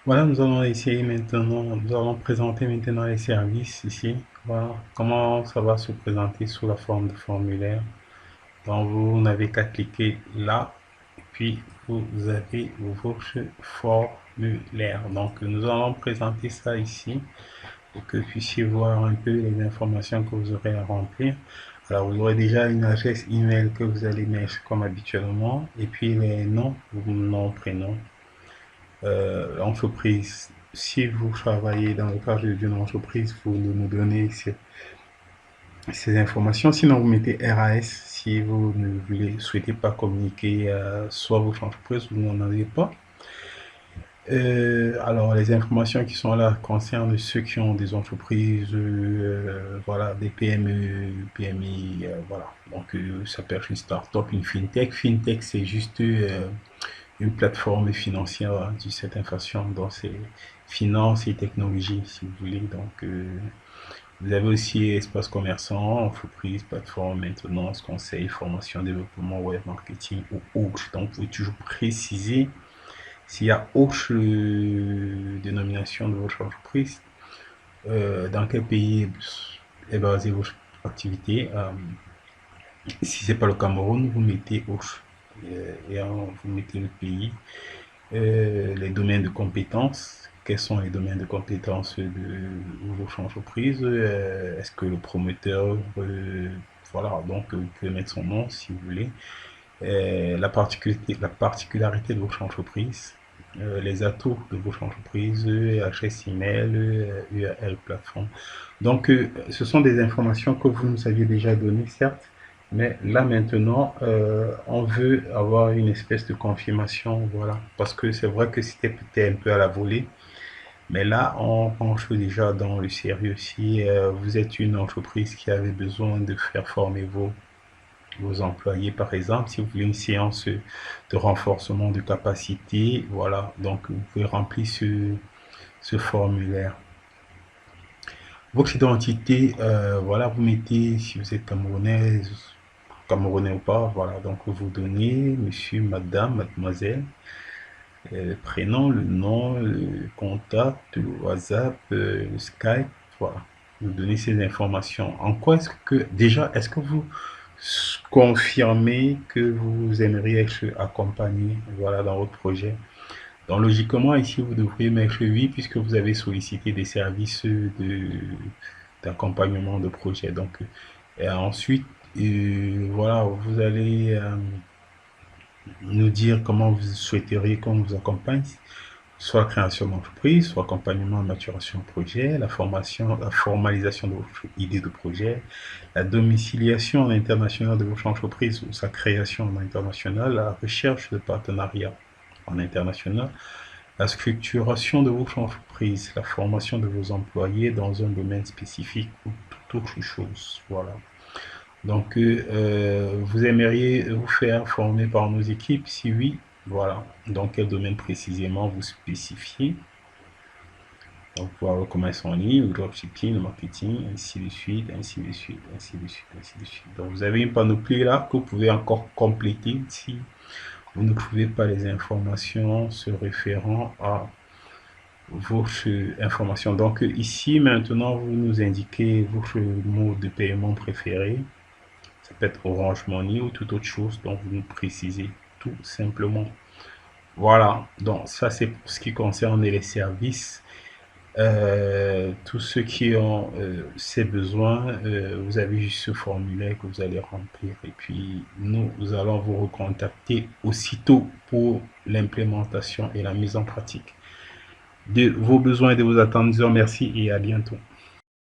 Voilà, nous allons essayer maintenant, nous allons présenter maintenant les services ici. Voilà comment ça va se présenter sous la forme de formulaire. Donc vous n'avez qu'à cliquer là, et puis vous avez votre formulaire. Donc nous allons présenter ça ici pour que vous puissiez voir un peu les informations que vous aurez à remplir. Alors vous aurez déjà une adresse email que vous allez mettre comme habituellement, et puis les noms, vos noms, prénoms, l'entreprise. Si vous travaillez dans le cadre d'une entreprise, vous nous donnez ces informations. Sinon, vous mettez RAS si vous ne voulez, souhaitez pas communiquer soit votre entreprise ou vous n'en avez pas. Alors, les informations qui sont là concernent ceux qui ont des entreprises, voilà, des PME, PMI, voilà. Donc, ça peut être une start-up, une fintech. Fintech, c'est juste une plateforme financière d'une certaine façon, dans ces finances et technologies, si vous voulez. Donc, vous avez aussi espace commerçant, entreprise, plateforme, maintenance, conseil, formation, développement, web marketing ou autre. Donc, vous pouvez toujours préciser s'il y a autre dénomination de votre entreprise, dans quel pays est basée votre activité. Si c'est pas le Cameroun, vous mettez autre. Vous mettez le pays, les domaines de compétences. Quels sont les domaines de compétences de votre entreprise? Est-ce que le promoteur, voilà, donc vous pouvez mettre son nom si vous voulez. La particularité de votre entreprise, les atouts de votre entreprise, adresse email, URL, plateforme. Donc, ce sont des informations que vous nous aviez déjà données, certes, mais là maintenant, on veut avoir une espèce de confirmation, voilà, parce que c'est vrai que c'était peut-être un peu à la volée, mais là, on penche déjà dans le sérieux. Si vous êtes une entreprise qui avait besoin de faire former vos employés, par exemple, si vous voulez une séance de renforcement de capacité, voilà, donc vous pouvez remplir ce formulaire. Votre identité, voilà, vous mettez si vous êtes camerounaise, camerounais ou pas, voilà, donc vous donnez monsieur, madame, mademoiselle, le prénom, le nom, le contact, le WhatsApp, le Skype, voilà. Vous donnez ces informations. En quoi est-ce que, déjà, est-ce que vous confirmez que vous aimeriez être accompagné, voilà, dans votre projet? Donc, logiquement, ici, vous devriez mettre oui, puisque vous avez sollicité des services d'accompagnement de projet. Donc, ensuite, voilà, vous allez nous dire comment vous souhaiteriez qu'on vous accompagne, soit création d'entreprise, soit accompagnement, maturation de projet, la formation, la formalisation de votre idée de projet, la domiciliation internationale de votre entreprise ou sa création en international, la recherche de partenariat en international, la structuration de votre entreprise, la formation de vos employés dans un domaine spécifique ou toute autre chose. Voilà. Donc, vous aimeriez vous faire former par nos équipes? Si oui, voilà. Dans quel domaine précisément vous spécifiez? Donc, voir le commerce en ligne, le dropshipping, le marketing, ainsi de suite, ainsi de suite, ainsi de suite, ainsi de suite. Donc, vous avez une panoplie là que vous pouvez encore compléter si vous ne trouvez pas les informations se référant à votre information. Donc, ici, maintenant, vous nous indiquez votre mode de paiement préféré. Ça peut être Orange Money ou toute autre chose, donc vous nous précisez tout simplement. Voilà, donc ça c'est pour ce qui concerne les services. Tous ceux qui ont ces besoins, vous avez juste ce formulaire que vous allez remplir et puis nous allons vous recontacter aussitôt pour l'implémentation et la mise en pratique de vos besoins et de vos attentes. Disons merci et à bientôt.